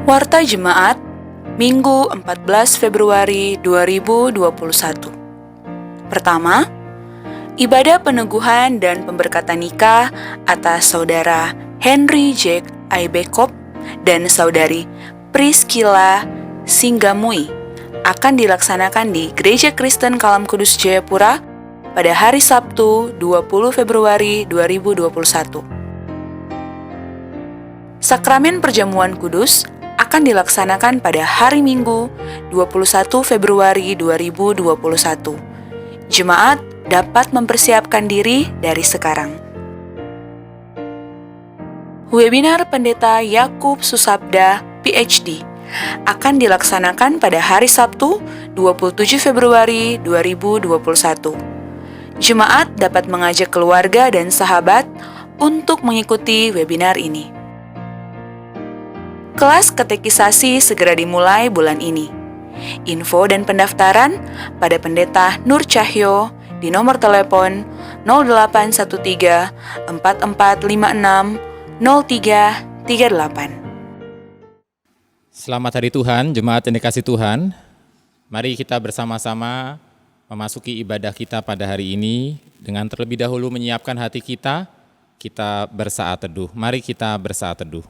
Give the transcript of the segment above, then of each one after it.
Warta Jemaat, Minggu 14 Februari 2021. Pertama, ibadah peneguhan dan pemberkatan nikah atas Saudara Henry Jack Aibekop dan Saudari Priscilla Singgamui akan dilaksanakan di Gereja Kristen Kalam Kudus Jayapura pada hari Sabtu 20 Februari 2021. Sakramen Perjamuan Kudus akan dilaksanakan pada hari Minggu 21 Februari 2021. Jemaat dapat mempersiapkan diri dari sekarang. Webinar Pendeta Yakub Susabda, PhD, akan dilaksanakan pada hari Sabtu 27 Februari 2021. Jemaat dapat mengajak keluarga dan sahabat untuk mengikuti webinar ini. Kelas katekisasi segera dimulai bulan ini. Info dan pendaftaran pada Pendeta Nur Cahyo di nomor telepon 0813 4456 0338. Selamat Hari Tuhan, jemaat yang dikasihi Tuhan. Mari kita bersama-sama memasuki ibadah kita pada hari ini dengan terlebih dahulu menyiapkan hati kita bersaat teduh. Mari kita bersaat teduh.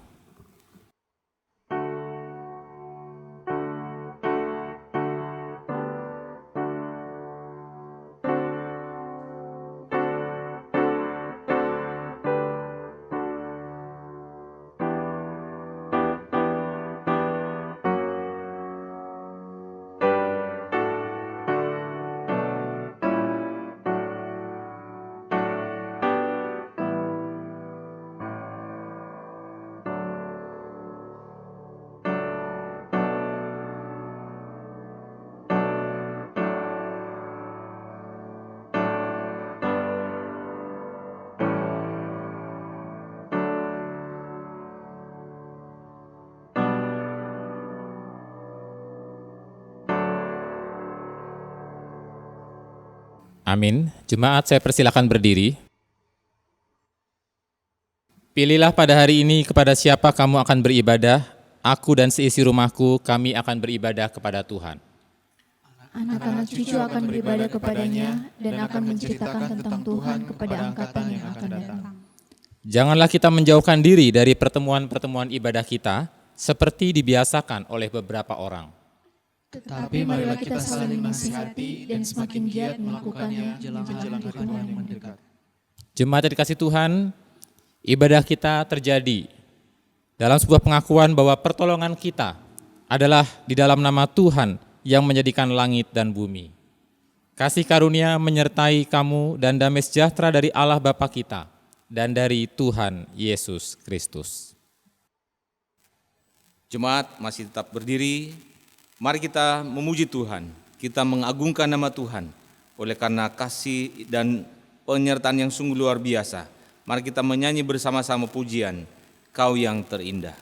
Amin. Jemaat, saya persilakan berdiri. Pilihlah pada hari ini kepada siapa kamu akan beribadah. Aku dan seisi rumahku, kami akan beribadah kepada Tuhan. Anak-anak cucu akan beribadah kepadanya dan akan menceritakan tentang Tuhan kepada angkatan yang akan datang. Janganlah kita menjauhkan diri dari pertemuan-pertemuan ibadah kita, seperti dibiasakan oleh beberapa orang. Tetapi marilah kita saling menasihati dan semakin giat melakukannya jelang hari Tuhan yang mendekat. Jemaat yang dikasihi Tuhan, ibadah kita terjadi dalam sebuah pengakuan bahwa pertolongan kita adalah di dalam nama Tuhan yang menjadikan langit dan bumi. Kasih karunia menyertai kamu dan damai sejahtera dari Allah Bapa kita dan dari Tuhan Yesus Kristus. Jemaat masih tetap berdiri. Mari kita memuji Tuhan, kita mengagungkan nama Tuhan oleh karena kasih dan penyertaan yang sungguh luar biasa. Mari kita menyanyi bersama-sama pujian, Kau yang terindah.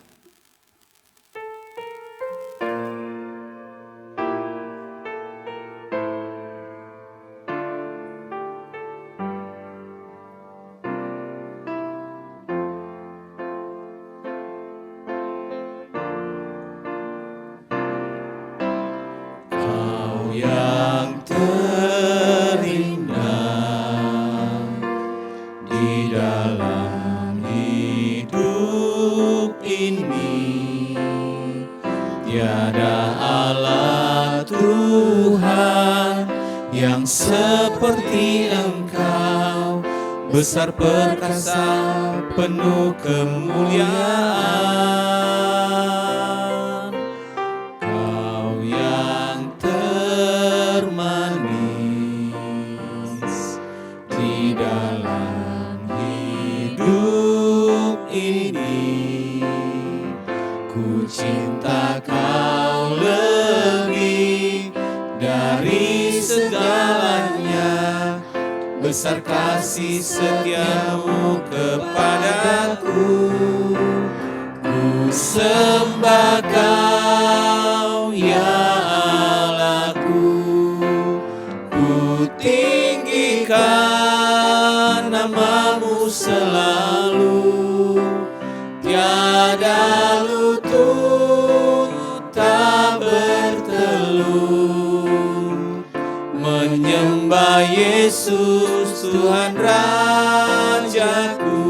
Seperti Engkau, besar perkasa, penuh kemuliaan. Kau yang termanis di dalam hidup ini, ku cinta Kau lebih dari segalanya. Besar kasih setiamu kepadaku, ku sembah Kau ya Allahku, ku tinggikan namamu selalu, tiada lutut Yesus Tuhan Rajaku,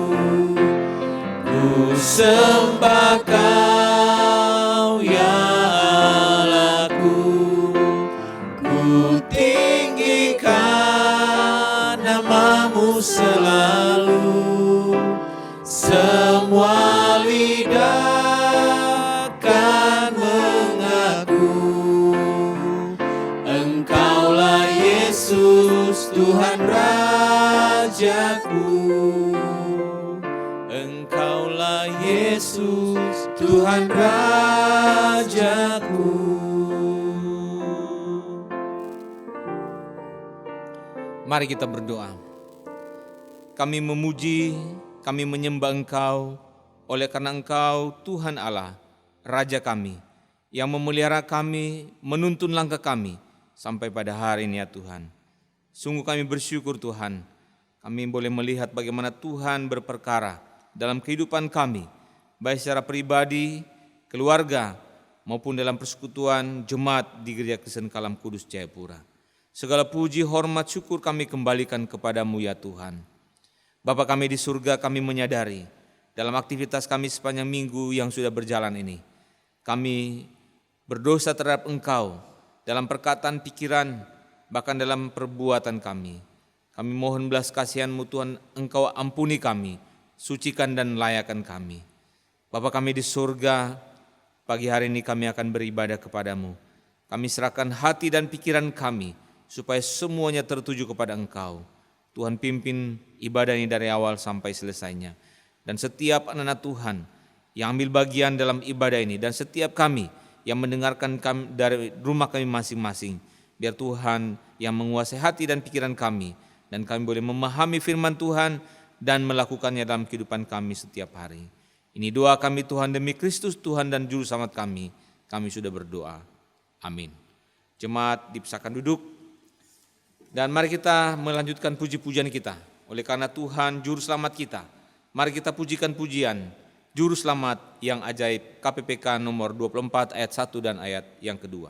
ku sembah Kau ya Allahku, ku tinggikan nama-Mu selalu, semua lidah akan mengaku Engkaulah Yesus Tuhan Rajaku, Engkaulah Yesus Tuhan Rajaku. Mari kita berdoa. Kami memuji, kami menyembah Engkau, oleh karena Engkau Tuhan Allah, Raja kami, yang memelihara kami, menuntun langkah kami, sampai pada hari ini ya Tuhan. Sungguh kami bersyukur Tuhan, kami boleh melihat bagaimana Tuhan berperkara dalam kehidupan kami, baik secara pribadi, keluarga, maupun dalam persekutuan jemaat di Gereja Kristen Kalam Kudus Jayapura. Segala puji, hormat, syukur kami kembalikan kepadamu ya Tuhan. Bapa kami di surga, kami menyadari dalam aktivitas kami sepanjang minggu yang sudah berjalan ini, kami berdosa terhadap Engkau dalam perkataan, pikiran, bahkan dalam perbuatan kami. Kami mohon belas kasihan-Mu Tuhan, Engkau ampuni kami, sucikan dan layakan kami. Bapa kami di surga, pagi hari ini kami akan beribadah kepadamu. Kami serahkan hati dan pikiran kami, supaya semuanya tertuju kepada Engkau. Tuhan pimpin ibadah ini dari awal sampai selesainya. Dan setiap anak-anak Tuhan yang ambil bagian dalam ibadah ini, dan setiap kami yang mendengarkan kami dari rumah kami masing-masing, biar Tuhan yang menguasai hati dan pikiran kami, dan kami boleh memahami firman Tuhan dan melakukannya dalam kehidupan kami setiap hari. Ini doa kami Tuhan demi Kristus Tuhan dan Juru Selamat kami sudah berdoa. Amin. Jemaat dipersilakan duduk. Dan mari kita melanjutkan puji-pujian kita. Oleh karena Tuhan Juru Selamat kita, mari kita pujikan pujian Juru Selamat yang ajaib, KPPK nomor 24 ayat 1 dan ayat yang kedua.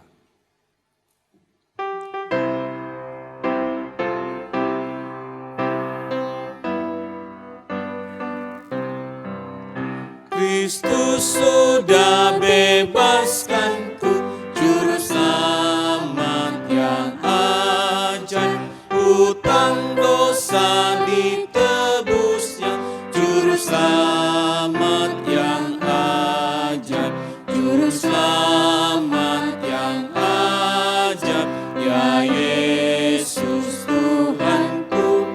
Kristus sudah bebaskanku, Juru Selamat yang ajaib, hutang dosa ditebusnya, Juru Selamat yang ajaib, Juru Selamat yang ajaib, ya Yesus Tuhanku,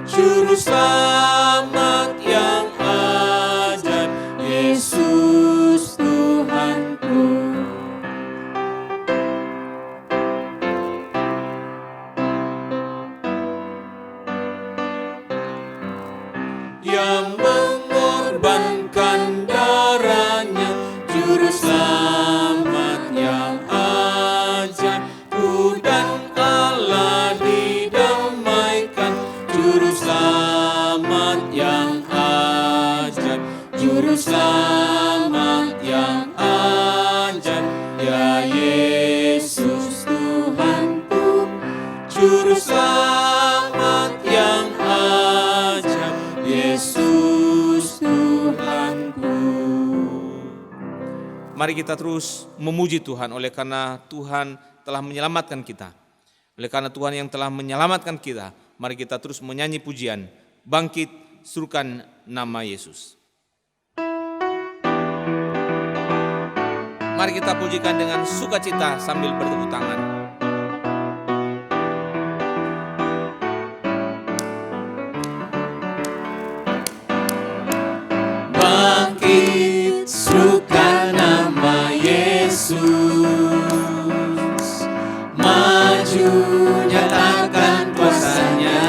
Juru Selamat yang ajaib, Yesus Tuhanku. Yang mengorbankan darahnya, Juru Selamat yang ajaib, ku dan Allah didamaikan, Juru Selamat yang ajaib, Juru Selamat yang ajaib, ya Yesus Tuhanku, Juru Selamat yang ajaib, Yesus Tuhanku. Mari kita terus memuji Tuhan oleh karena Tuhan telah menyelamatkan kita. Oleh karena Tuhan yang telah menyelamatkan kita, mari kita terus menyanyi pujian, bangkit, serukan nama Yesus. Mari kita pujikan dengan sukacita sambil bertepuk tangan. Bangkit, serukan nama Yesus, maju nyatakan kuasa-Nya,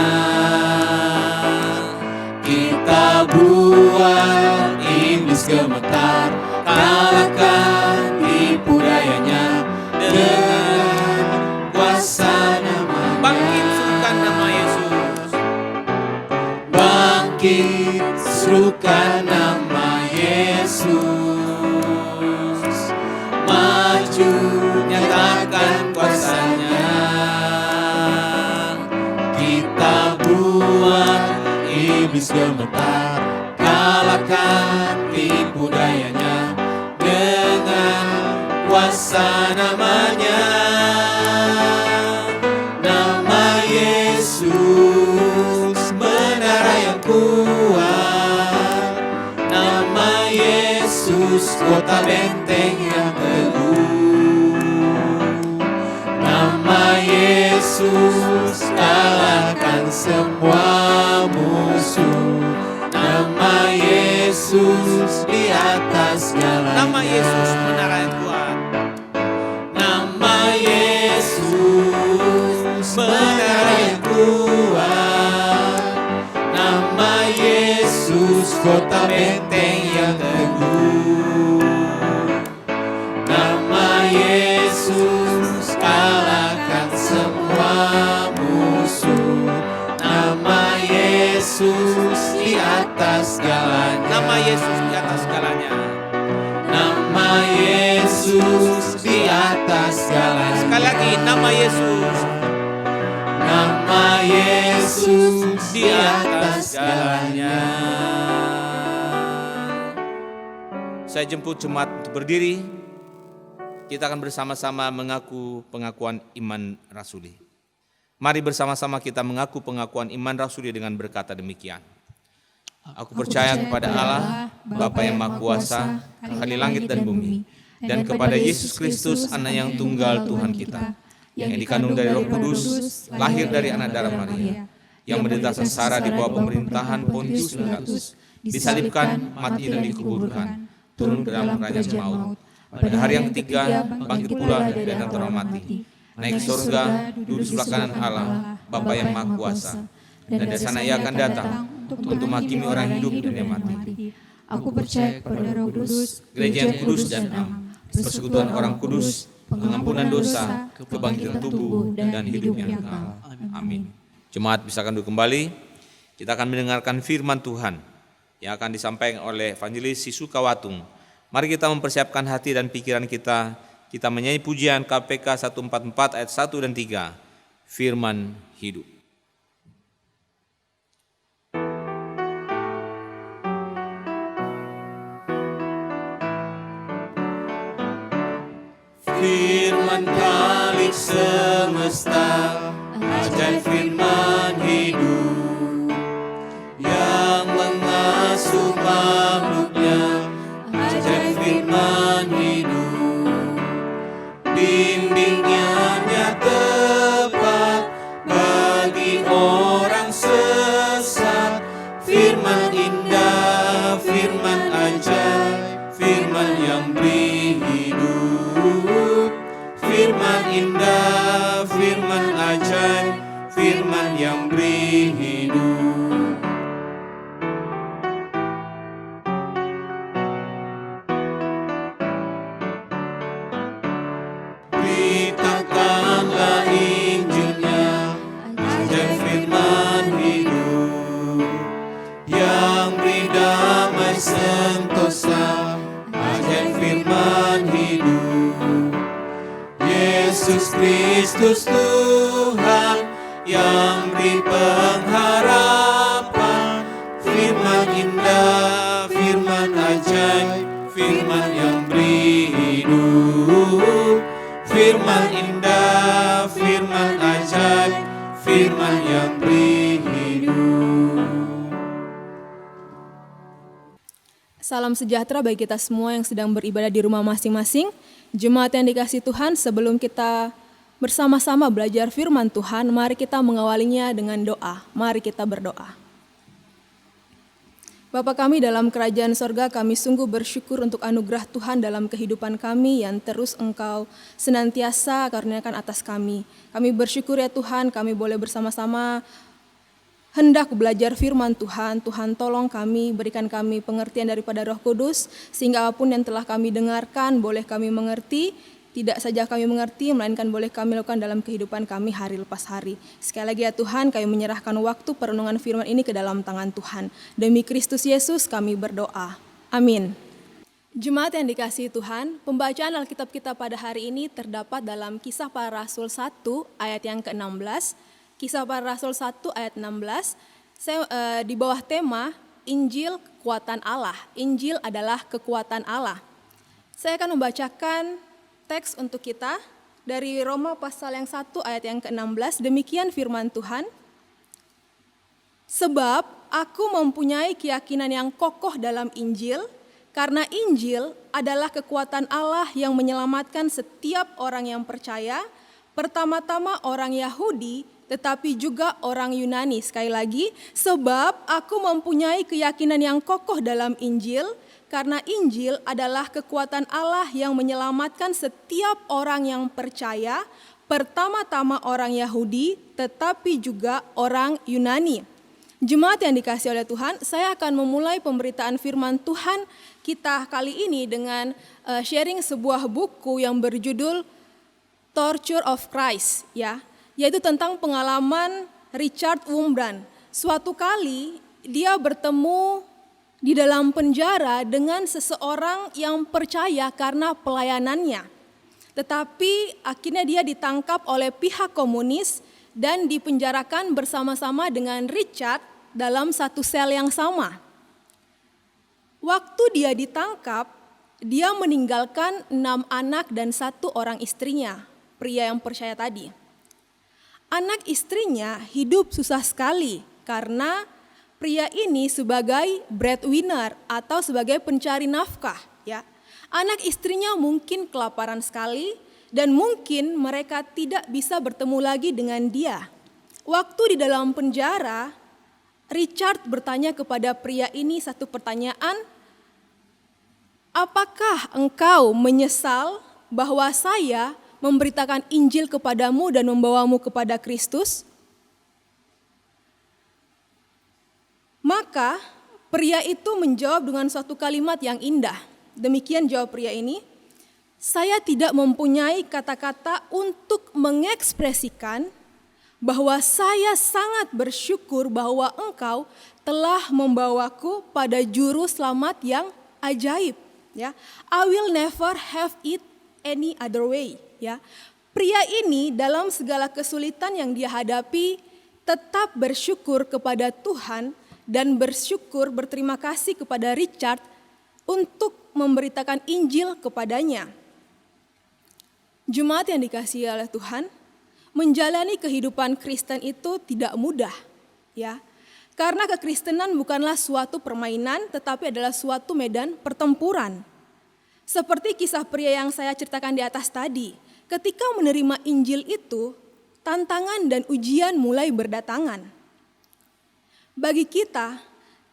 kita buat iblis gemetar, kalahkan tipu dayanya dengan kuasa nama-Nya. Bangkit, serukan nama Yesus. Bangkit, serukan nama Yesus, maju nyatakan kuasa-Nya, gemetar, kalahkan tipu dayanya dengan kuasa namanya. Nama Yesus menara yang kuat, nama Yesus kota benteng yang teguh, nama Yesus kalahkan semua musuh, nama Yesus di atas segalanya. Nama Yesus menara yang kuat. Nama Yesus menara yang kuat, nama Yesus kota benteng yang teguh, nama Yesus kalahkan semua musuh, nama Yesus di atas segalanya. Nama Yesus di atas segalanya. Nama Yesus di atas segalanya. Sekali lagi, nama Yesus. Nama Yesus di atas segalanya. Saya jemput jemaat untuk berdiri. Kita akan bersama-sama mengaku pengakuan iman rasuli. Mari bersama-sama kita mengaku pengakuan iman rasuli dengan berkata demikian. Aku percaya kepada Allah, Bapa yang Maha Kuasa, Kali langit dan bumi, dan kepada Yesus Kristus, Anak yang tunggal Tuhan kita, yang dikandung dari Roh Kudus, lahir dari anak darah Maria, yang menderita sengsara di bawah pemerintahan Pontius Pilatus, disalibkan, mati dan dikuburkan, turun ke dalam kerajaan maut. Pada hari yang ketiga, bangkit pula dari antara mati, naik ke surga, duduk sebelah kanan Allah, Bapa yang Maha Kuasa, dan dari sana Ia akan datang untuk menghakimi orang hidup dan yang mati. Aku percaya kepada Roh Kudus, Gereja yang kudus dan am, persekutuan orang kudus, pengampunan dosa, kebangkitan tubuh, dan hidup yang kekal. Amin. Jemaat silakan duduk kembali. Kita akan mendengarkan firman Tuhan yang akan disampaikan oleh Evangelis Sisuka Watung. Mari kita mempersiapkan hati dan pikiran kita. Kita menyanyi pujian KPK 144 ayat 1 dan 3. Firman hidup. Firman Khalik semesta, ajaib firman hidup yang mengasuh makhluknya, ajaib firman hidup, bimbingnya tepat bagi orang sesat. Firman indah, firman ajaib, firman yang beri hidup, firman indah, firman ajaib, firman yang beri hidup. Beritakanlah Injilnya, ajaib firman hidup yang beri damai sentosa, ajaib firman hidup. Yesus Kristus Tuhan yang beri pengharapan, firman indah, firman ajaib, firman yang beri hidup, firman indah, firman ajaib, firman yang beri hidup. Salam sejahtera bagi kita semua yang sedang beribadah di rumah masing-masing. Jemaat yang dikasihi Tuhan, sebelum kita bersama-sama belajar firman Tuhan, mari kita mengawalinya dengan doa. Mari kita berdoa. Bapa kami dalam kerajaan sorga, kami sungguh bersyukur untuk anugerah Tuhan dalam kehidupan kami yang terus Engkau senantiasa karuniakan atas kami. Kami bersyukur ya Tuhan, kami boleh bersama-sama hendak belajar firman Tuhan. Tuhan tolong kami, berikan kami pengertian daripada Roh Kudus, sehingga apapun yang telah kami dengarkan boleh kami mengerti, tidak saja kami mengerti, melainkan boleh kami lakukan dalam kehidupan kami hari lepas hari. Sekali lagi ya Tuhan, kami menyerahkan waktu perenungan firman ini ke dalam tangan Tuhan. Demi Kristus Yesus kami berdoa. Amin. Jemaat yang dikasihi Tuhan, pembacaan Alkitab kita pada hari ini terdapat dalam Kisah Para Rasul 1 ayat yang ke-16. Kisah Para Rasul 1 ayat 16, saya di bawah tema Injil kekuatan Allah. Injil adalah kekuatan Allah. Saya akan membacakan teks untuk kita dari Roma pasal yang 1 ayat yang ke-16. Demikian firman Tuhan. Sebab aku mempunyai keyakinan yang kokoh dalam Injil, karena Injil adalah kekuatan Allah yang menyelamatkan setiap orang yang percaya, pertama-tama orang Yahudi, tetapi juga orang Yunani. Sekali lagi, sebab aku mempunyai keyakinan yang kokoh dalam Injil, karena Injil adalah kekuatan Allah yang menyelamatkan setiap orang yang percaya, pertama-tama orang Yahudi, tetapi juga orang Yunani. Jemaat yang dikasihi oleh Tuhan, saya akan memulai pemberitaan firman Tuhan kita kali ini dengan sharing sebuah buku yang berjudul Torture of Christ, ya, yaitu tentang pengalaman Richard Wurmbrand. Suatu kali dia bertemu di dalam penjara dengan seseorang yang percaya karena pelayanannya. Tetapi akhirnya dia ditangkap oleh pihak komunis dan dipenjarakan bersama-sama dengan Richard dalam satu sel yang sama. Waktu dia ditangkap, dia meninggalkan 6 anak dan 1 orang istrinya, pria yang percaya tadi. Anak istrinya hidup susah sekali karena pria ini sebagai breadwinner atau sebagai pencari nafkah, ya. Anak istrinya mungkin kelaparan sekali dan mungkin mereka tidak bisa bertemu lagi dengan dia. Waktu di dalam penjara, Richard bertanya kepada pria ini satu pertanyaan, apakah engkau menyesal bahwa saya memberitakan Injil kepadamu dan membawamu kepada Kristus? Maka pria itu menjawab dengan suatu kalimat yang indah. Demikian jawab pria ini, saya tidak mempunyai kata-kata untuk mengekspresikan bahwa saya sangat bersyukur bahwa engkau telah membawaku pada juru selamat yang ajaib. Ya, I will never have it any other way. Ya, pria ini dalam segala kesulitan yang dia hadapi tetap bersyukur kepada Tuhan dan berterima kasih kepada Richard untuk memberitakan Injil kepadanya. Jemaat yang dikasihi oleh Tuhan, menjalani kehidupan Kristen itu tidak mudah, ya. Karena kekristenan bukanlah suatu permainan, tetapi adalah suatu medan pertempuran. Seperti kisah pria yang saya ceritakan di atas tadi, ketika menerima Injil itu, tantangan dan ujian mulai berdatangan. Bagi kita,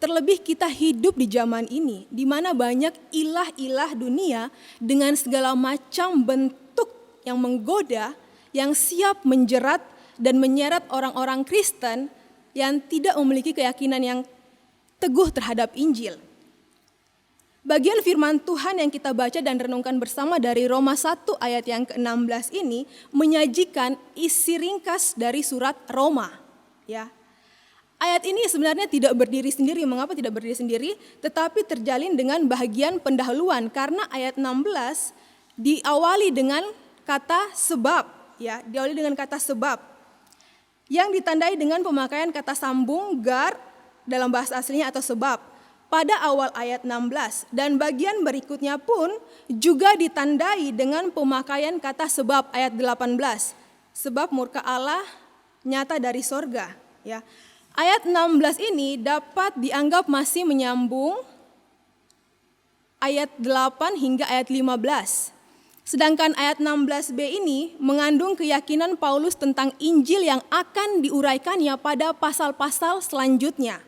terlebih kita hidup di zaman ini, di mana banyak ilah-ilah dunia dengan segala macam bentuk yang menggoda, yang siap menjerat dan menyeret orang-orang Kristen yang tidak memiliki keyakinan yang teguh terhadap Injil. Bagian firman Tuhan yang kita baca dan renungkan bersama dari Roma 1 ayat yang ke-16 ini menyajikan isi ringkas dari surat Roma. Ya. Ayat ini sebenarnya tidak berdiri sendiri. Mengapa tidak berdiri sendiri? Tetapi terjalin dengan bahagian pendahuluan karena ayat 16 diawali dengan kata sebab. Ya, diawali dengan kata sebab yang ditandai dengan pemakaian kata sambung gar dalam bahasa aslinya atau sebab pada awal ayat 16 dan bagian berikutnya pun juga ditandai dengan pemakaian kata sebab ayat 18. Sebab murka Allah nyata dari sorga. Ya. Ayat 16 ini dapat dianggap masih menyambung ayat 8 hingga ayat 15. Sedangkan ayat 16b ini mengandung keyakinan Paulus tentang Injil yang akan diuraikannya pada pasal-pasal selanjutnya.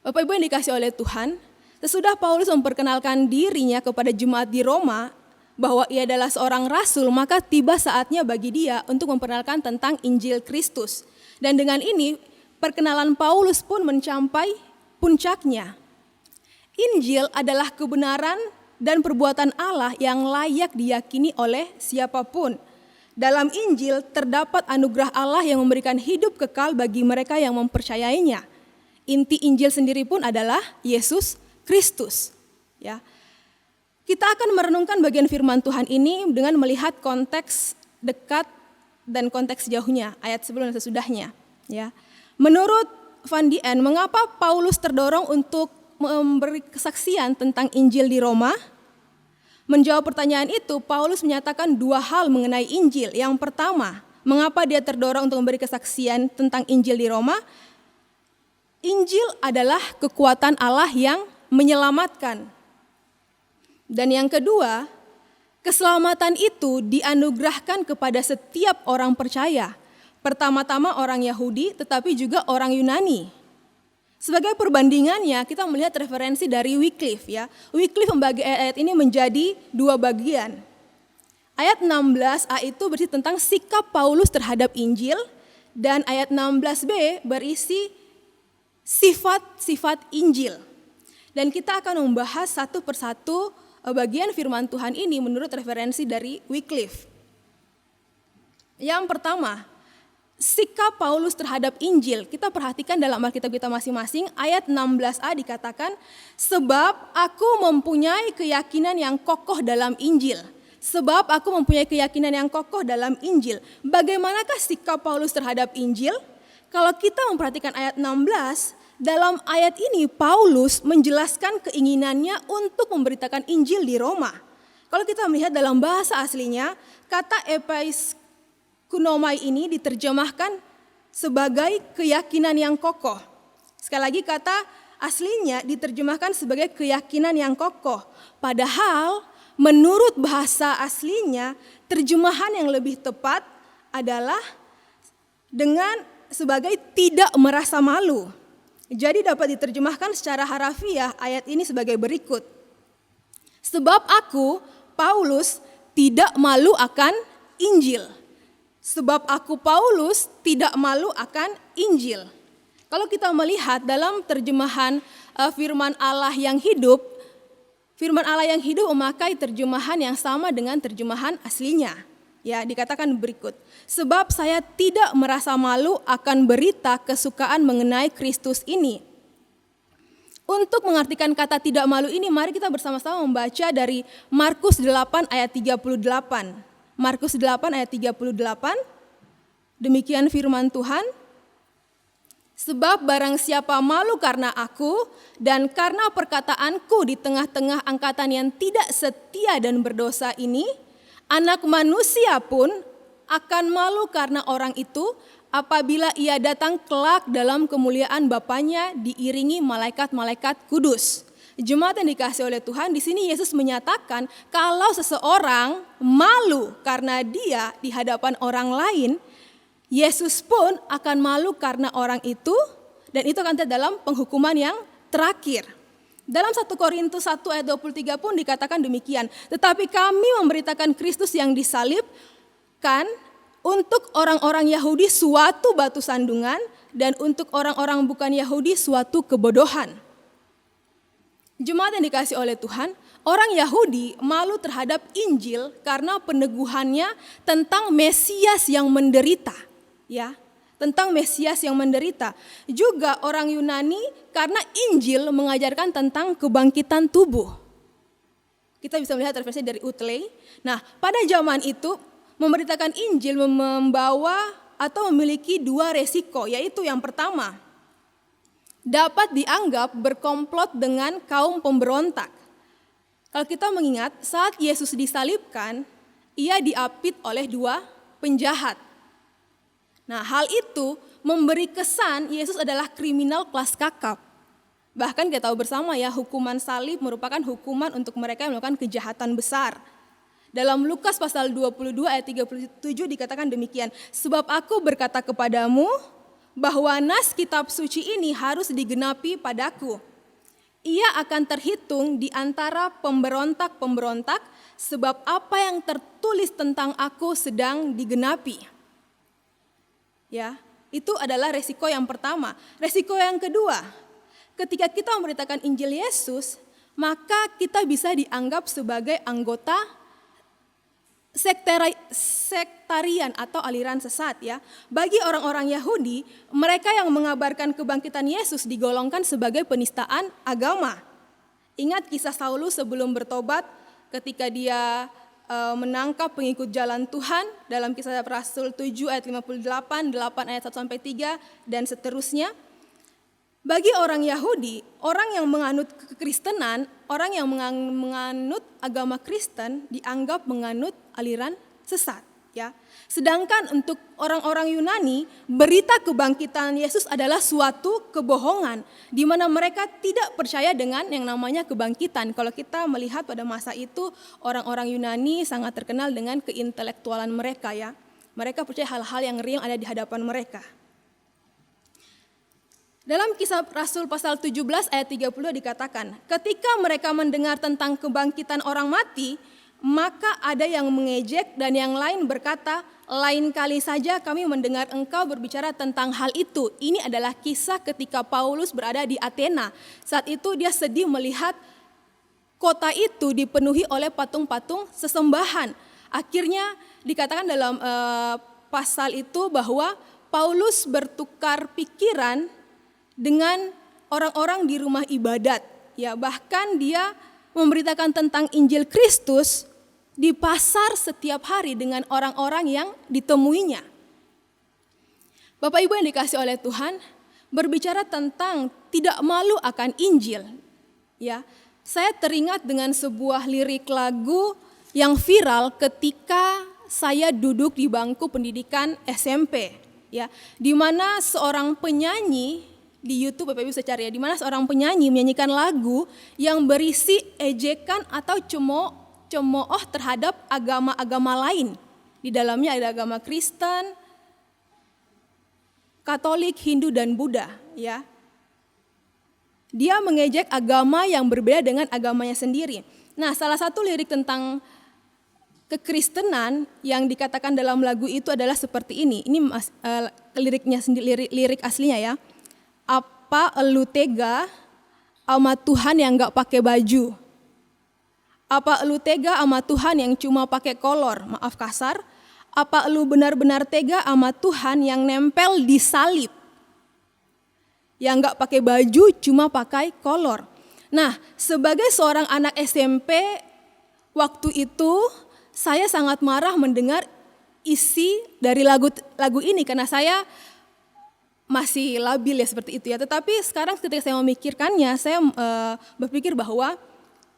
Bapak Ibu yang dikasihi oleh Tuhan, sesudah Paulus memperkenalkan dirinya kepada jemaat di Roma bahwa ia adalah seorang rasul, maka tiba saatnya bagi dia untuk memperkenalkan tentang Injil Kristus. Dan dengan ini perkenalan Paulus pun mencapai puncaknya. Injil adalah kebenaran dan perbuatan Allah yang layak diyakini oleh siapapun. Dalam Injil terdapat anugerah Allah yang memberikan hidup kekal bagi mereka yang mempercayainya. Inti Injil sendiri pun adalah Yesus Kristus. Ya. Kita akan merenungkan bagian firman Tuhan ini dengan melihat konteks dekat dan konteks jauhnya, ayat sebelum dan sesudahnya. Ya. Menurut Van Dien, mengapa Paulus terdorong untuk memberi kesaksian tentang Injil di Roma? Menjawab pertanyaan itu, Paulus menyatakan dua hal mengenai Injil. Yang pertama, mengapa dia terdorong untuk memberi kesaksian tentang Injil di Roma? Injil adalah kekuatan Allah yang menyelamatkan. Dan yang kedua, keselamatan itu dianugerahkan kepada setiap orang percaya. Pertama-tama orang Yahudi, tetapi juga orang Yunani. Sebagai perbandingannya, kita melihat referensi dari Wycliffe ya. Wycliffe membagi ayat ini menjadi dua bagian. Ayat 16a itu berisi tentang sikap Paulus terhadap Injil, dan ayat 16b berisi sifat-sifat Injil. Dan kita akan membahas satu persatu bagian firman Tuhan ini menurut referensi dari Wycliffe. Yang pertama, sikap Paulus terhadap Injil. Kita perhatikan dalam Alkitab kita masing-masing, ayat 16a dikatakan, sebab aku mempunyai keyakinan yang kokoh dalam Injil. Sebab aku mempunyai keyakinan yang kokoh dalam Injil. Bagaimanakah sikap Paulus terhadap Injil? Kalau kita memperhatikan ayat 16, dalam ayat ini Paulus menjelaskan keinginannya untuk memberitakan Injil di Roma. Kalau kita melihat dalam bahasa aslinya, kata episkunomai ini diterjemahkan sebagai keyakinan yang kokoh. Sekali lagi, kata aslinya diterjemahkan sebagai keyakinan yang kokoh. Padahal menurut bahasa aslinya, terjemahan yang lebih tepat adalah dengan sebagai tidak merasa malu. Jadi dapat diterjemahkan secara harafiah ayat ini sebagai berikut. Sebab aku, Paulus, tidak malu akan Injil. Sebab aku, Paulus, tidak malu akan Injil. Kalau kita melihat dalam terjemahan firman Allah yang hidup memakai terjemahan yang sama dengan terjemahan aslinya. Ya, dikatakan berikut. Sebab saya tidak merasa malu akan berita kesukaan mengenai Kristus ini. Untuk mengartikan kata tidak malu ini, mari kita bersama-sama membaca dari Markus 8 ayat 38. Markus 8 ayat 38. Demikian firman Tuhan. Sebab barang siapa malu karena aku dan karena perkataanku di tengah-tengah angkatan yang tidak setia dan berdosa ini, Anak manusia pun akan malu karena orang itu apabila ia datang kelak dalam kemuliaan Bapanya diiringi malaikat-malaikat kudus. Jemaat yang dikasihi oleh Tuhan, di sini Yesus menyatakan kalau seseorang malu karena dia di hadapan orang lain, Yesus pun akan malu karena orang itu, dan itu akan terjadi dalam penghukuman yang terakhir. Dalam 1 Korintus 1 ayat 23 pun dikatakan demikian. Tetapi kami memberitakan Kristus yang disalibkan untuk orang-orang Yahudi suatu batu sandungan dan untuk orang-orang bukan Yahudi suatu kebodohan. Jemaat yang dikasihi oleh Tuhan, orang Yahudi malu terhadap Injil karena peneguhannya tentang Mesias yang menderita. Ya. Tentang Mesias yang menderita. Juga orang Yunani karena Injil mengajarkan tentang kebangkitan tubuh. Kita bisa melihat referensi dari Utley. Nah, pada zaman itu memberitakan Injil membawa atau memiliki dua resiko, yaitu yang pertama, dapat dianggap berkomplot dengan kaum pemberontak. Kalau kita mengingat saat Yesus disalibkan, ia diapit oleh dua penjahat. Nah, hal itu memberi kesan Yesus adalah kriminal kelas kakap. Bahkan kita tahu bersama ya, hukuman salib merupakan hukuman untuk mereka yang melakukan kejahatan besar. Dalam Lukas pasal 22 ayat 37 dikatakan demikian, sebab aku berkata kepadamu bahwa nas kitab suci ini harus digenapi padaku. Ia akan terhitung di antara pemberontak-pemberontak, sebab apa yang tertulis tentang aku sedang digenapi. Ya, itu adalah resiko yang pertama. Resiko yang kedua, ketika kita memberitakan Injil Yesus, maka kita bisa dianggap sebagai anggota sektarian atau aliran sesat ya. Bagi orang-orang Yahudi, mereka yang mengabarkan kebangkitan Yesus digolongkan sebagai penistaan agama. Ingat kisah Saulus sebelum bertobat ketika dia menangkap pengikut jalan Tuhan dalam Kisah Rasul 7 ayat 58, 8 ayat 1-3 dan seterusnya. Bagi orang Yahudi, orang yang menganut kekristenan, orang yang menganut agama Kristen dianggap menganut aliran sesat, ya. Sedangkan untuk orang-orang Yunani, berita kebangkitan Yesus adalah suatu kebohongan di mana mereka tidak percaya dengan yang namanya kebangkitan. Kalau kita melihat pada masa itu, orang-orang Yunani sangat terkenal dengan keintelektualan mereka, ya. Mereka percaya hal-hal yang real ada di hadapan mereka. Dalam Kisah Rasul pasal 17 ayat 30 dikatakan, ketika mereka mendengar tentang kebangkitan orang mati, maka ada yang mengejek dan yang lain berkata, lain kali saja kami mendengar engkau berbicara tentang hal itu. Ini adalah kisah ketika Paulus berada di Athena. Saat itu dia sedih melihat kota itu dipenuhi oleh patung-patung sesembahan. Akhirnya dikatakan dalam pasal itu bahwa Paulus bertukar pikiran dengan orang-orang di rumah ibadat, ya, bahkan dia memberitakan tentang Injil Kristus di pasar setiap hari dengan orang-orang yang ditemuinya. Bapak Ibu yang dikasihi oleh Tuhan, berbicara tentang tidak malu akan Injil, ya. Saya teringat dengan sebuah lirik lagu yang viral ketika saya duduk di bangku pendidikan SMP, ya, di mana seorang penyanyi di YouTube, Bapak Ibu bisa cari, ya, di mana seorang penyanyi menyanyikan lagu yang berisi ejekan atau cemooh terhadap agama-agama lain. Di dalamnya ada agama Kristen, Katolik, Hindu, dan Buddha, ya. Dia mengejek agama yang berbeda dengan agamanya sendiri. Nah, salah satu lirik tentang kekristenan yang dikatakan dalam lagu itu adalah seperti ini. Ini liriknya sendiri, lirik aslinya, ya. Apa elu tega sama Tuhan yang gak pakai baju? Apa elu tega sama Tuhan yang cuma pakai kolor? Maaf kasar. Apa elu benar-benar tega sama Tuhan yang nempel di salib? Yang gak pakai baju cuma pakai kolor. Nah, sebagai seorang anak SMP waktu itu saya sangat marah mendengar isi dari lagu ini karena saya masih labil, ya, seperti itu, ya. Tetapi sekarang ketika saya memikirkannya, saya berpikir bahwa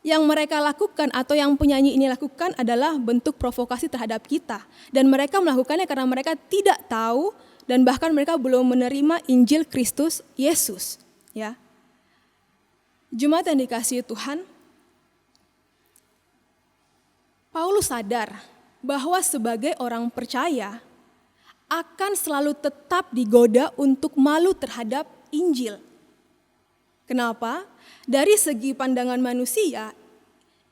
yang mereka lakukan atau yang penyanyi ini lakukan adalah bentuk provokasi terhadap kita. Dan mereka melakukannya karena mereka tidak tahu dan bahkan mereka belum menerima Injil Kristus Yesus, ya. Jemaat yang dikasihi Tuhan, Paulus sadar bahwa sebagai orang percaya akan selalu tetap digoda untuk malu terhadap Injil. Kenapa? Dari segi pandangan manusia,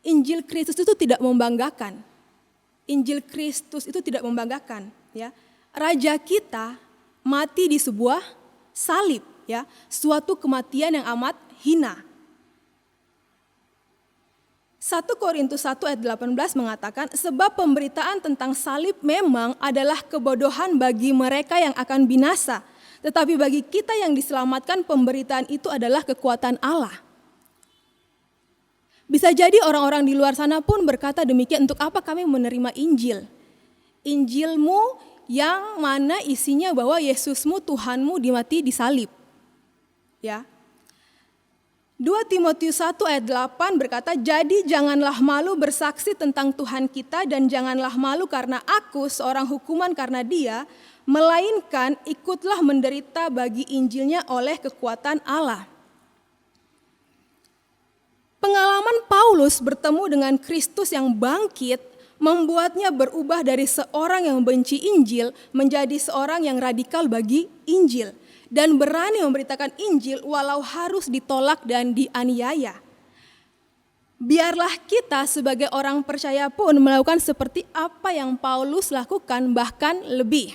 Injil Kristus itu tidak membanggakan. Injil Kristus itu tidak membanggakan, ya. Raja kita mati di sebuah salib, ya, suatu kematian yang amat hina. 1 Korintus 1 ayat 18 mengatakan, sebab pemberitaan tentang salib memang adalah kebodohan bagi mereka yang akan binasa. Tetapi bagi kita yang diselamatkan, pemberitaan itu adalah kekuatan Allah. Bisa jadi orang-orang di luar sana pun berkata demikian, untuk apa kami menerima Injil? Injilmu yang mana isinya bahwa Yesusmu, Tuhanmu dimati di salib. Ya. 2 Timotius 1 ayat 8 berkata, jadi janganlah malu bersaksi tentang Tuhan kita dan janganlah malu karena aku seorang hukuman karena dia, melainkan ikutlah menderita bagi Injilnya oleh kekuatan Allah. Pengalaman Paulus bertemu dengan Kristus yang bangkit membuatnya berubah dari seorang yang benci Injil menjadi seorang yang radikal bagi Injil. Dan berani memberitakan Injil walau harus ditolak dan dianiaya. Biarlah kita sebagai orang percaya pun melakukan seperti apa yang Paulus lakukan, bahkan lebih.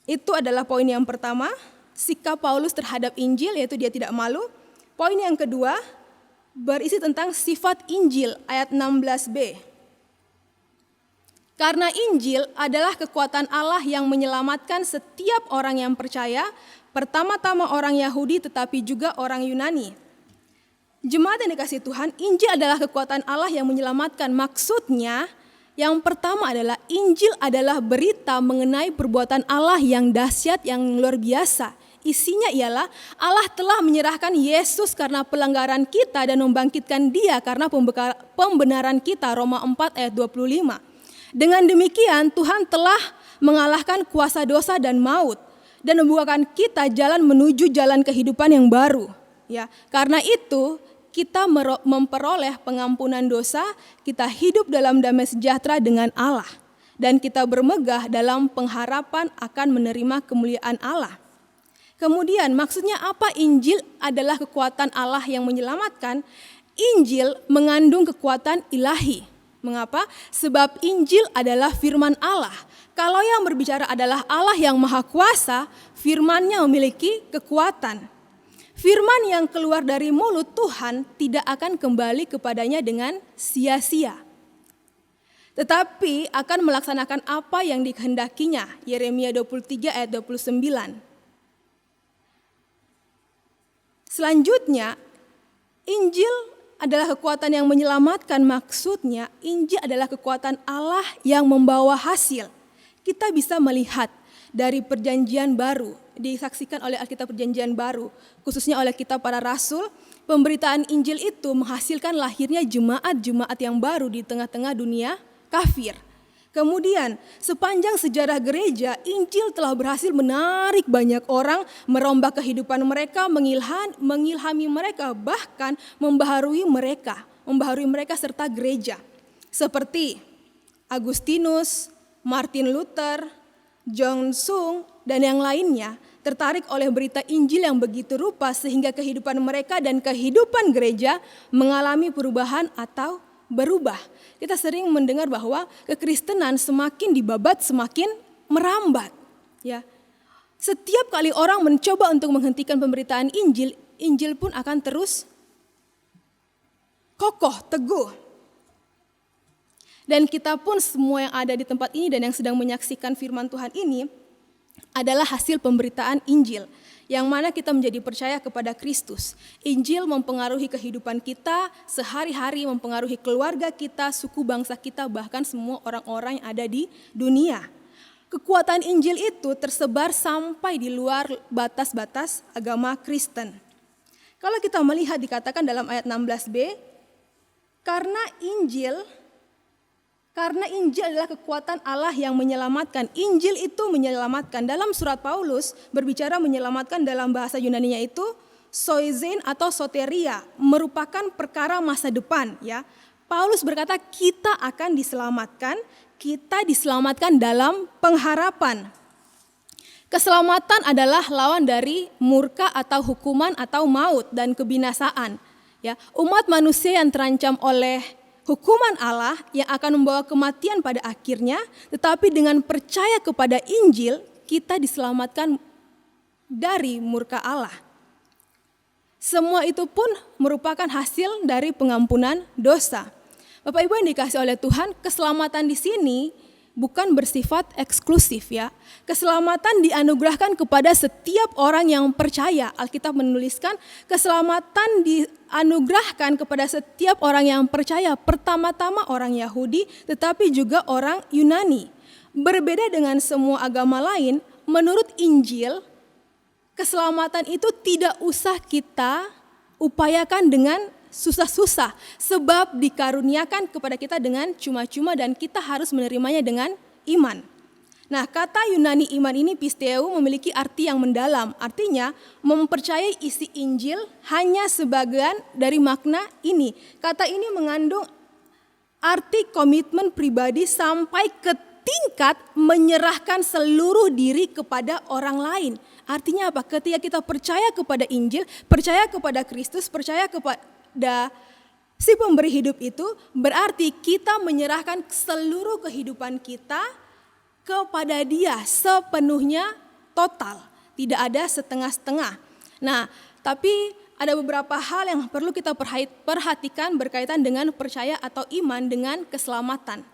Itu adalah poin yang pertama, sikap Paulus terhadap Injil, yaitu dia tidak malu. Poin yang kedua, berisi tentang sifat Injil, ayat 16b. Karena Injil adalah kekuatan Allah yang menyelamatkan setiap orang yang percaya, pertama-tama orang Yahudi tetapi juga orang Yunani. Jemaat yang dikasihi Tuhan, Injil adalah kekuatan Allah yang menyelamatkan. Maksudnya, Yang pertama adalah Injil adalah berita mengenai perbuatan Allah yang dahsyat, yang luar biasa. Isinya ialah Allah telah menyerahkan Yesus karena pelanggaran kita dan membangkitkan Dia karena pembenaran kita, Roma 4 ayat 25. Dengan demikian Tuhan telah mengalahkan kuasa dosa dan maut dan membukakan kita jalan menuju jalan kehidupan yang baru. Ya, karena itu kita memperoleh pengampunan dosa, kita hidup dalam damai sejahtera dengan Allah, dan kita bermegah dalam pengharapan akan menerima kemuliaan Allah. Kemudian maksudnya apa Injil adalah kekuatan Allah yang menyelamatkan? Injil mengandung kekuatan ilahi. Mengapa? Sebab Injil adalah firman Allah. Kalau yang berbicara adalah Allah yang maha kuasa, firman-Nya memiliki kekuatan. Firman yang keluar dari mulut Tuhan tidak akan kembali kepadanya dengan sia-sia, tetapi akan melaksanakan apa yang dikehendakinya. Yeremia 23 ayat 29. Selanjutnya, Injil adalah kekuatan yang menyelamatkan. Maksudnya, Injil adalah kekuatan Allah yang membawa hasil. Kita bisa melihat dari perjanjian baru, disaksikan oleh Alkitab perjanjian baru, khususnya oleh kita para rasul, pemberitaan Injil itu menghasilkan lahirnya jemaat-jemaat yang baru di tengah-tengah dunia kafir. Kemudian sepanjang sejarah gereja, Injil telah berhasil menarik banyak orang, merombak kehidupan mereka, mengilhami mereka, bahkan membaharui mereka serta gereja. Seperti Agustinus, Martin Luther, John Sung, dan yang lainnya tertarik oleh berita Injil yang begitu rupa sehingga kehidupan mereka dan kehidupan gereja mengalami perubahan atau berubah. Kita sering mendengar bahwa kekristenan semakin dibabat semakin merambat. Ya, setiap kali orang mencoba untuk menghentikan pemberitaan Injil, Injil pun akan terus kokoh, teguh. Dan kita pun semua yang ada di tempat ini dan yang sedang menyaksikan firman Tuhan ini adalah hasil pemberitaan Injil, yang mana kita menjadi percaya kepada Kristus. Injil mempengaruhi kehidupan kita sehari-hari, mempengaruhi keluarga kita, suku bangsa kita, bahkan semua orang-orang yang ada di dunia. Kekuatan Injil itu tersebar sampai di luar batas-batas agama Kristen. Kalau kita melihat dikatakan dalam ayat 16b, karena Injil adalah kekuatan Allah yang menyelamatkan. Injil itu menyelamatkan. Dalam surat Paulus berbicara menyelamatkan dalam bahasa Yunaninya itu soizein atau soteria, merupakan perkara masa depan. Ya, Paulus berkata kita akan diselamatkan dalam pengharapan. Keselamatan adalah lawan dari murka atau hukuman atau maut dan kebinasaan. Ya, umat manusia yang terancam oleh hukuman Allah yang akan membawa kematian pada akhirnya, tetapi dengan percaya kepada Injil, kita diselamatkan dari murka Allah. Semua itu pun merupakan hasil dari pengampunan dosa. Bapak Ibu yang dikasihi oleh Tuhan, keselamatan di sini bukan bersifat eksklusif ya. Keselamatan dianugerahkan kepada setiap orang yang percaya. Alkitab menuliskan keselamatan dianugerahkan kepada setiap orang yang percaya. Pertama-tama orang Yahudi, tetapi juga orang Yunani. Berbeda dengan semua agama lain, menurut Injil, keselamatan itu tidak usah kita upayakan dengan susah-susah, sebab dikaruniakan kepada kita dengan cuma-cuma dan kita harus menerimanya dengan iman. Nah, kata Yunani iman ini pisteu memiliki arti yang mendalam. Artinya mempercayai isi Injil hanya sebagian dari makna ini. Kata ini mengandung arti komitmen pribadi sampai ke tingkat menyerahkan seluruh diri kepada orang lain. Artinya apa? Ketika kita percaya kepada Injil, percaya kepada Kristus, percaya kepada si pemberi hidup itu, berarti kita menyerahkan seluruh kehidupan kita kepada Dia sepenuhnya, total, tidak ada setengah-setengah. Nah, tapi ada beberapa hal yang perlu kita perhatikan berkaitan dengan percaya atau iman dengan keselamatan.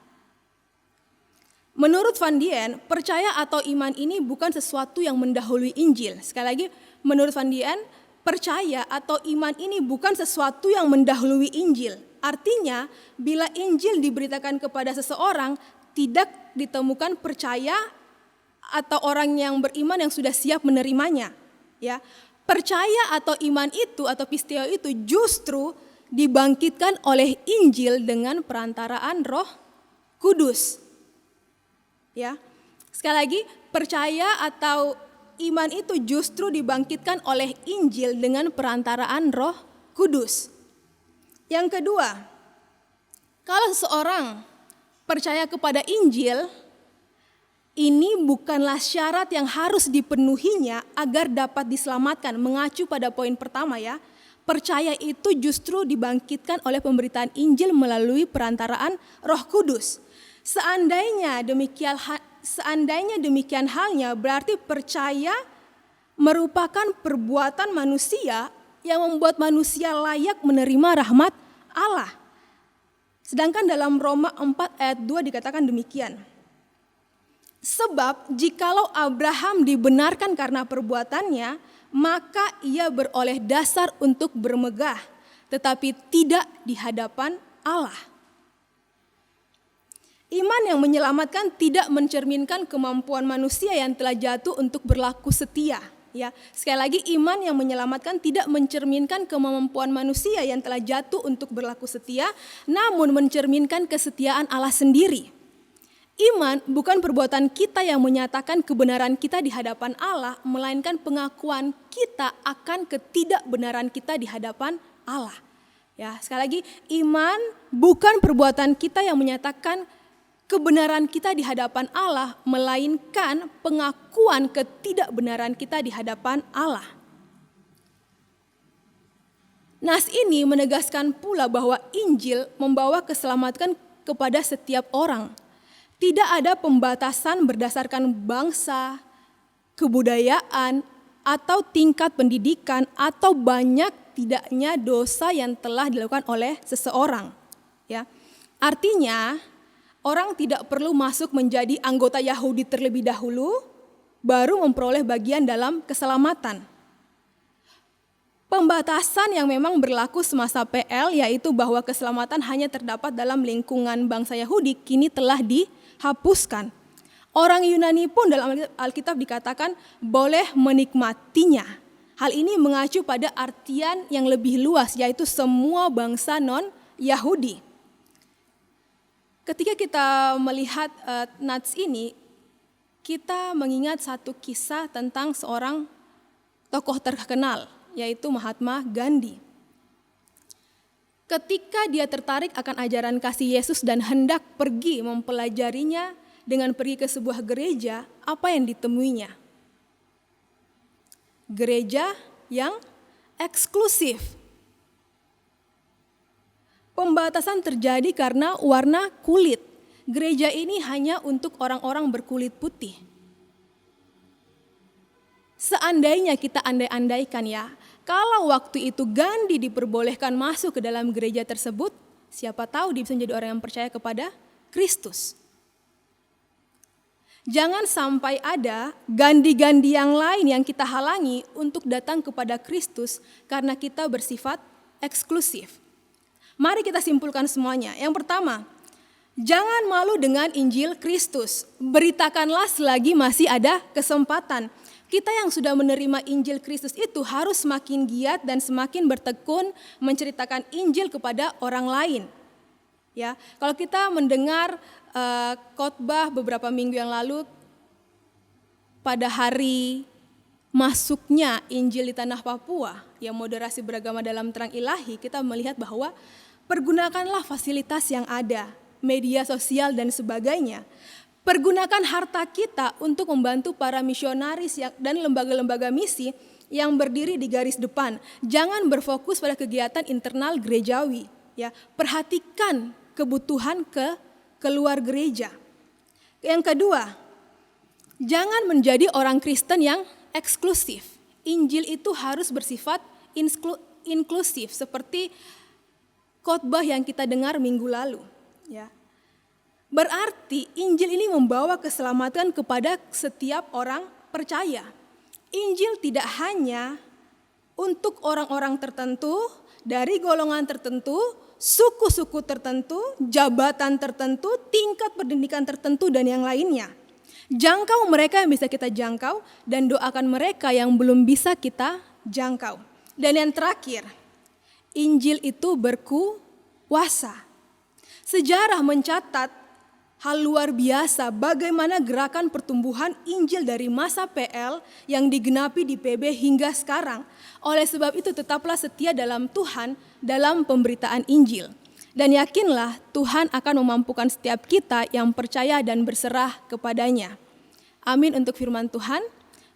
Menurut Van Dien, percaya atau iman ini bukan sesuatu yang mendahului Injil. Sekali lagi, menurut Van Dien, percaya atau iman ini bukan sesuatu yang mendahului Injil. Artinya, bila Injil diberitakan kepada seseorang, tidak ditemukan percaya atau orang yang beriman yang sudah siap menerimanya. Ya, percaya atau iman itu atau pisteo itu justru dibangkitkan oleh Injil dengan perantaraan Roh Kudus. Ya, sekali lagi, percaya atau iman itu justru dibangkitkan oleh Injil dengan perantaraan Roh Kudus. Yang kedua, kalau seseorang percaya kepada Injil, ini bukanlah syarat yang harus dipenuhinya agar dapat diselamatkan. Mengacu pada poin pertama ya, percaya itu justru dibangkitkan oleh pemberitaan Injil melalui perantaraan Roh Kudus. Seandainya demikian halnya, berarti percaya merupakan perbuatan manusia yang membuat manusia layak menerima rahmat Allah. Sedangkan dalam Roma 4 ayat 2 dikatakan demikian. Sebab jikalau Abraham dibenarkan karena perbuatannya, maka ia beroleh dasar untuk bermegah, tetapi tidak di hadapan Allah. Iman yang menyelamatkan tidak mencerminkan kemampuan manusia yang telah jatuh untuk berlaku setia. Ya, sekali lagi, iman yang menyelamatkan tidak mencerminkan kemampuan manusia yang telah jatuh untuk berlaku setia, namun mencerminkan kesetiaan Allah sendiri. Iman bukan perbuatan kita yang menyatakan kebenaran kita di hadapan Allah, melainkan pengakuan kita akan ketidakbenaran kita di hadapan Allah. Ya, sekali lagi, iman bukan perbuatan kita yang menyatakan kebenaran kita di hadapan Allah, melainkan pengakuan ketidakbenaran kita di hadapan Allah. Nas ini menegaskan pula bahwa Injil membawa keselamatan kepada setiap orang. Tidak ada pembatasan berdasarkan bangsa, kebudayaan, atau tingkat pendidikan, atau banyak tidaknya dosa yang telah dilakukan oleh seseorang. Ya, artinya, orang tidak perlu masuk menjadi anggota Yahudi terlebih dahulu, baru memperoleh bagian dalam keselamatan. Pembatasan yang memang berlaku semasa PL, yaitu bahwa keselamatan hanya terdapat dalam lingkungan bangsa Yahudi, kini telah dihapuskan. Orang Yunani pun dalam Alkitab dikatakan boleh menikmatinya. Hal ini mengacu pada artian yang lebih luas, yaitu semua bangsa non-Yahudi. Ketika kita melihat nats ini, kita mengingat satu kisah tentang seorang tokoh terkenal, yaitu Mahatma Gandhi. Ketika dia tertarik akan ajaran kasih Yesus dan hendak pergi mempelajarinya dengan pergi ke sebuah gereja, apa yang ditemuinya? Gereja yang eksklusif. Pembatasan terjadi karena warna kulit. Gereja ini hanya untuk orang-orang berkulit putih. Seandainya kita andai-andaikan ya, kalau waktu itu Gandhi diperbolehkan masuk ke dalam gereja tersebut, siapa tahu dia bisa menjadi orang yang percaya kepada Kristus. Jangan sampai ada Gandhi-Gandhi yang lain yang kita halangi untuk datang kepada Kristus karena kita bersifat eksklusif. Mari kita simpulkan semuanya. Yang pertama, jangan malu dengan Injil Kristus. Beritakanlah selagi masih ada kesempatan. Kita yang sudah menerima Injil Kristus itu harus semakin giat dan semakin bertekun menceritakan Injil kepada orang lain. Ya, kalau kita mendengar khotbah beberapa minggu yang lalu pada hari masuknya Injil di tanah Papua, yang moderasi beragama dalam terang ilahi, kita melihat bahwa pergunakanlah fasilitas yang ada, media sosial dan sebagainya. Pergunakan harta kita untuk membantu para misionaris dan lembaga-lembaga misi yang berdiri di garis depan. Jangan berfokus pada kegiatan internal gerejawi. Ya, perhatikan kebutuhan keluar gereja. Yang kedua, jangan menjadi orang Kristen yang eksklusif. Injil itu harus bersifat inklusif, seperti khotbah yang kita dengar minggu lalu. Ya. Berarti Injil ini membawa keselamatan kepada setiap orang percaya. Injil tidak hanya untuk orang-orang tertentu, dari golongan tertentu, suku-suku tertentu, jabatan tertentu, tingkat pendidikan tertentu, dan yang lainnya. Jangkau mereka yang bisa kita jangkau dan doakan mereka yang belum bisa kita jangkau. Dan yang terakhir, Injil itu berkuasa. Sejarah mencatat hal luar biasa bagaimana gerakan pertumbuhan Injil dari masa PL yang digenapi di PB hingga sekarang. Oleh sebab itu tetaplah setia dalam Tuhan dalam pemberitaan Injil. Dan yakinlah Tuhan akan memampukan setiap kita yang percaya dan berserah kepadanya. Amin untuk firman Tuhan.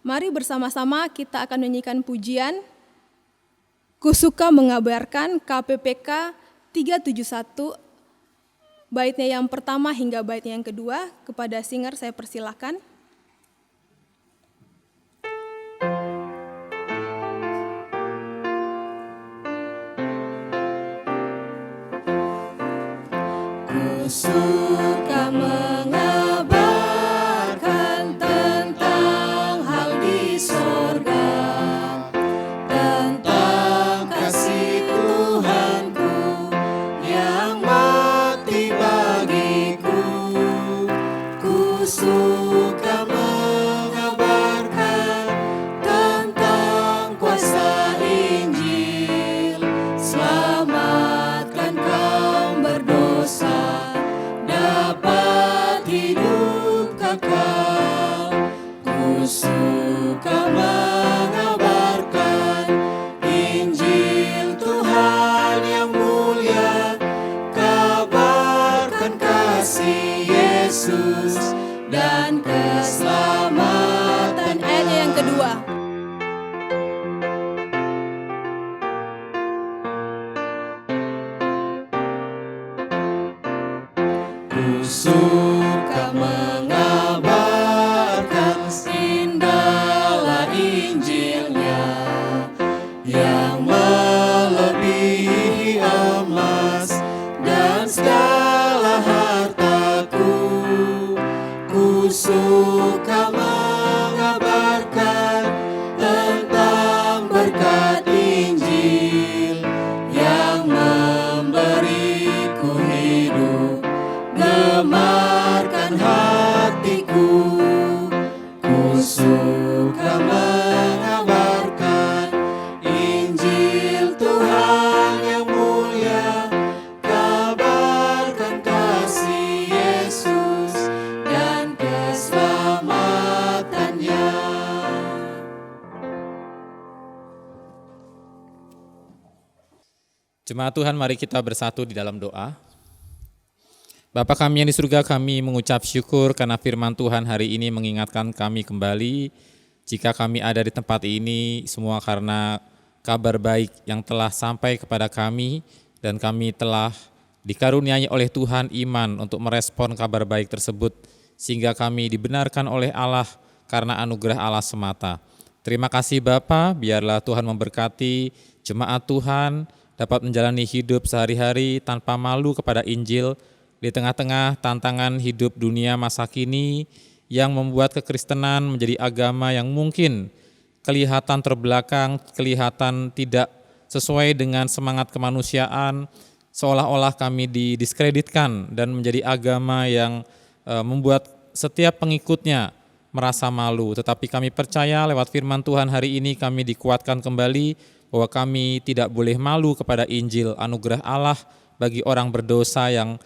Mari bersama-sama kita akan menyanyikan pujian Kusuka Mengabarkan KPPK 371 baitnya yang pertama hingga baitnya yang kedua. Kepada singer saya persilakan. Suka mengabarkan tentang hal di sorga, tentang kasih Tuhanku yang mati bagiku. Ku suka mengabarkan tentang kuasa Injil, selamatkan kaum berdosa, dapat hidup kekal. Ku suka mengabarkan Injil Tuhan yang mulia, kabarkan kasih Yesus dan keselamatan. Ayatnya yang kedua. Ku suka mengabarkan indahlah Injilnya yang melebihi emas dan segala hartaku. Ku suka mengabarkan tentang berkat Injil yang memberiku hidup, gemarkan hatiku. Ku suka mengabarkan Injil Tuhan yang mulia, kabarkan kasih Yesus dan keselamatannya. Jemaat Tuhan, mari kita bersatu di dalam doa. Bapa kami yang di surga, kami mengucap syukur karena firman Tuhan hari ini mengingatkan kami kembali jika kami ada di tempat ini semua karena kabar baik yang telah sampai kepada kami dan kami telah dikaruniai oleh Tuhan iman untuk merespon kabar baik tersebut sehingga kami dibenarkan oleh Allah karena anugerah Allah semata. Terima kasih Bapa, biarlah Tuhan memberkati jemaat Tuhan dapat menjalani hidup sehari-hari tanpa malu kepada Injil di tengah-tengah tantangan hidup dunia masa kini yang membuat kekristenan menjadi agama yang mungkin kelihatan terbelakang, kelihatan tidak sesuai dengan semangat kemanusiaan, seolah-olah kami didiskreditkan dan menjadi agama yang membuat setiap pengikutnya merasa malu. Tetapi kami percaya lewat firman Tuhan hari ini kami dikuatkan kembali bahwa kami tidak boleh malu kepada Injil, anugerah Allah bagi orang berdosa yang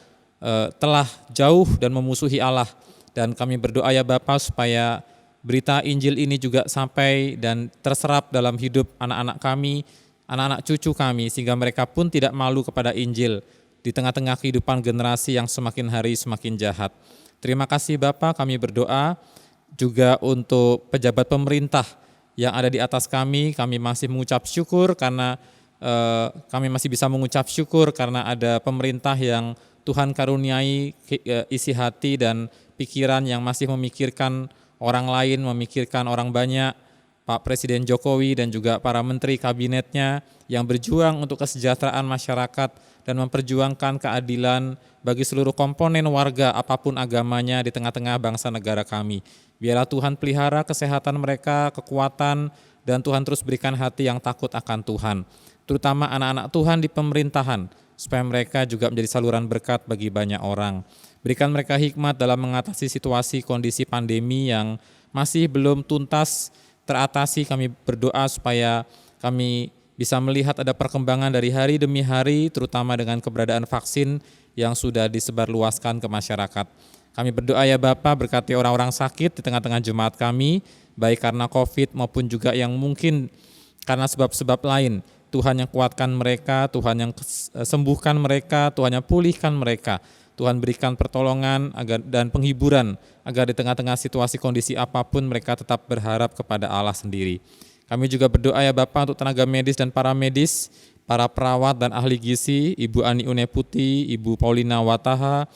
telah jauh dan memusuhi Allah. Dan kami berdoa ya Bapa supaya berita Injil ini juga sampai dan terserap dalam hidup anak-anak kami, anak-anak cucu kami, sehingga mereka pun tidak malu kepada Injil di tengah-tengah kehidupan generasi yang semakin hari semakin jahat. Terima kasih Bapa, kami berdoa juga untuk pejabat pemerintah yang ada di atas kami masih mengucap syukur karena kami masih bisa mengucap syukur karena ada pemerintah yang Tuhan karuniai isi hati dan pikiran yang masih memikirkan orang lain, memikirkan orang banyak. Pak Presiden Jokowi dan juga para menteri kabinetnya yang berjuang untuk kesejahteraan masyarakat dan memperjuangkan keadilan bagi seluruh komponen warga apapun agamanya di tengah-tengah bangsa negara kami. Biarlah Tuhan pelihara kesehatan mereka, kekuatan, dan Tuhan terus berikan hati yang takut akan Tuhan. Terutama anak-anak Tuhan di pemerintahan, supaya mereka juga menjadi saluran berkat bagi banyak orang. Berikan mereka hikmat dalam mengatasi situasi kondisi pandemi yang masih belum tuntas teratasi. Kami berdoa supaya kami bisa melihat ada perkembangan dari hari demi hari, terutama dengan keberadaan vaksin yang sudah disebarluaskan ke masyarakat. Kami berdoa ya Bapa, berkati orang-orang sakit di tengah-tengah jemaat kami, baik karena COVID maupun juga yang mungkin karena sebab-sebab lain. Tuhan yang kuatkan mereka, Tuhan yang sembuhkan mereka, Tuhan yang pulihkan mereka. Tuhan berikan pertolongan dan penghiburan agar di tengah-tengah situasi kondisi apapun mereka tetap berharap kepada Allah sendiri. Kami juga berdoa ya Bapa untuk tenaga medis dan para medis, para perawat dan ahli gizi, Ibu Ani Uneputi, Ibu Paulina Wataha,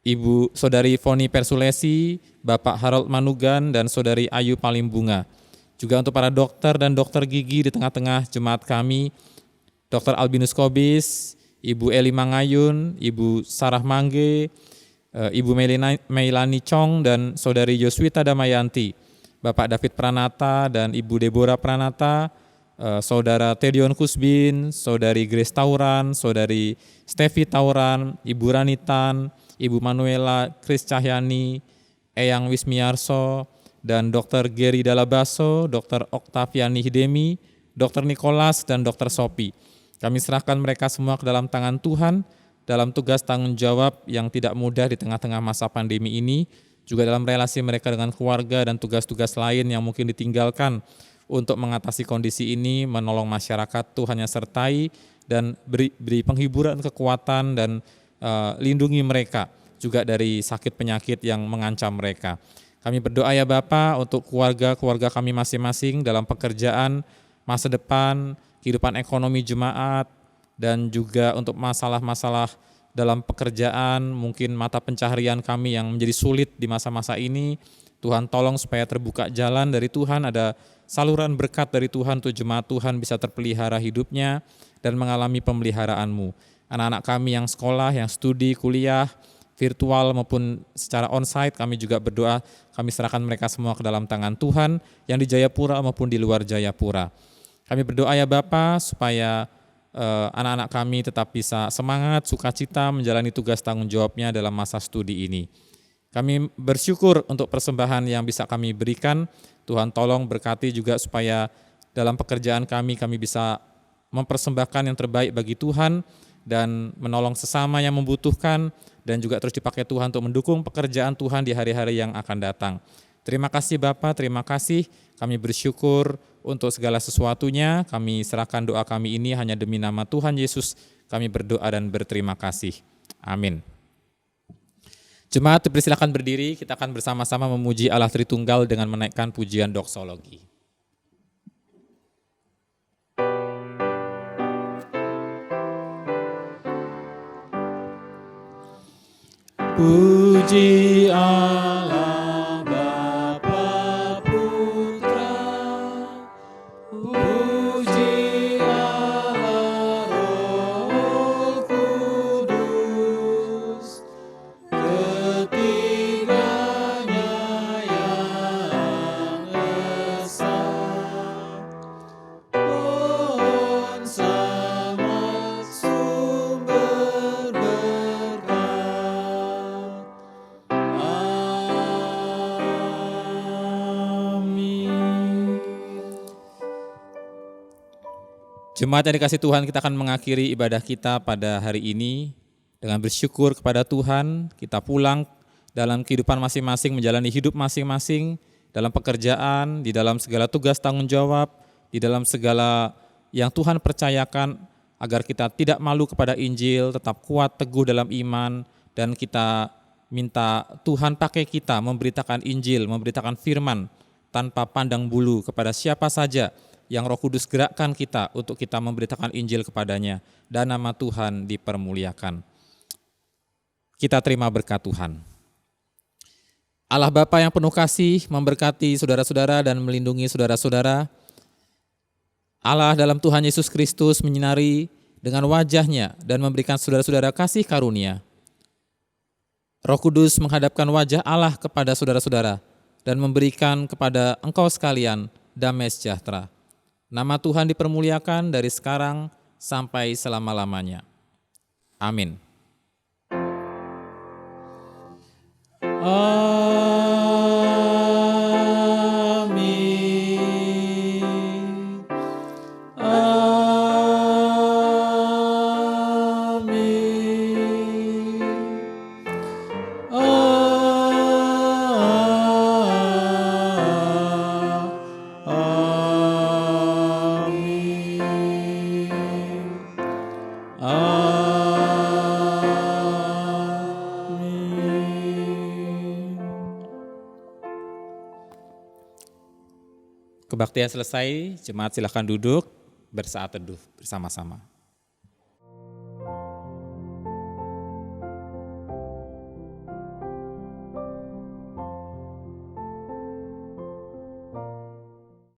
Ibu Saudari Foni Persulesi, Bapak Harold Manugan, dan Saudari Ayu Palimbunga. Juga untuk para dokter dan dokter gigi di tengah-tengah jemaat kami, Dr. Albinus Kobis, Ibu Eli Mangayun, Ibu Sarah Mangge, Ibu Meilani Chong, dan Saudari Yoswita Damayanti, Bapak David Pranata dan Ibu Deborah Pranata, Saudara Tedion Kusbin, Saudari Grace Tauran, Saudari Stevi Tauran, Ibu Ranitan, Ibu Manuela Kris Cahyani, Eyang Wismiarso, dan Dr. Geri Dalabaso, Dr. Oktaviani Hidemi, Dr. Nicholas, dan Dr. Sopi. Kami serahkan mereka semua ke dalam tangan Tuhan, dalam tugas tanggung jawab yang tidak mudah di tengah-tengah masa pandemi ini, juga dalam relasi mereka dengan keluarga dan tugas-tugas lain yang mungkin ditinggalkan untuk mengatasi kondisi ini, menolong masyarakat. Tuhan yang sertai dan beri penghiburan, kekuatan, dan lindungi mereka juga dari sakit penyakit yang mengancam mereka. Kami berdoa ya Bapa untuk keluarga kami masing-masing dalam pekerjaan, masa depan, kehidupan ekonomi jemaat, dan juga untuk masalah-masalah dalam pekerjaan, mungkin mata pencaharian kami yang menjadi sulit di masa-masa ini. Tuhan tolong supaya terbuka jalan dari Tuhan, ada saluran berkat dari Tuhan untuk jemaat Tuhan bisa terpelihara hidupnya dan mengalami pemeliharaan-Mu. Anak-anak kami yang sekolah, yang studi, kuliah, virtual maupun secara onsite, kami juga berdoa, kami serahkan mereka semua ke dalam tangan Tuhan, yang di Jayapura maupun di luar Jayapura. Kami berdoa ya Bapa supaya anak-anak kami tetap bisa semangat, sukacita menjalani tugas tanggung jawabnya dalam masa studi ini. Kami bersyukur untuk persembahan yang bisa kami berikan. Tuhan tolong berkati juga supaya dalam pekerjaan kami bisa mempersembahkan yang terbaik bagi Tuhan dan menolong sesama yang membutuhkan, dan juga terus dipakai Tuhan untuk mendukung pekerjaan Tuhan di hari-hari yang akan datang. Terima kasih Bapa, terima kasih. Kami bersyukur untuk segala sesuatunya. Kami serahkan doa kami ini hanya demi nama Tuhan Yesus. Kami berdoa dan berterima kasih. Amin. Jemaat dipersilakan berdiri, kita akan bersama-sama memuji Allah Tritunggal dengan menaikkan pujian doksologi. Puji Allah Bapa Putra, puji Allah Roh Kudus, ketiganya yang esa, pohon sama sumber berkat. Jemaat yang dikasihi Tuhan, kita akan mengakhiri ibadah kita pada hari ini dengan bersyukur kepada Tuhan. Kita pulang dalam kehidupan masing-masing, menjalani hidup masing-masing, dalam pekerjaan, di dalam segala tugas tanggung jawab, di dalam segala yang Tuhan percayakan, agar kita tidak malu kepada Injil, tetap kuat, teguh dalam iman, dan kita minta Tuhan pakai kita memberitakan Injil, memberitakan firman, tanpa pandang bulu kepada siapa saja yang Roh Kudus gerakkan kita untuk kita memberitakan Injil kepadanya, dan nama Tuhan dipermuliakan. Kita terima berkat Tuhan. Allah Bapa yang penuh kasih memberkati saudara-saudara dan melindungi saudara-saudara. Allah dalam Tuhan Yesus Kristus menyinari dengan wajah-Nya dan memberikan saudara-saudara kasih karunia. Roh Kudus menghadapkan wajah Allah kepada saudara-saudara dan memberikan kepada engkau sekalian damai sejahtera. Nama Tuhan dipermuliakan dari sekarang sampai selama-lamanya. Amin. Amin. Amin. Kebaktian selesai, jemaat silakan duduk bersaat teduh bersama-sama.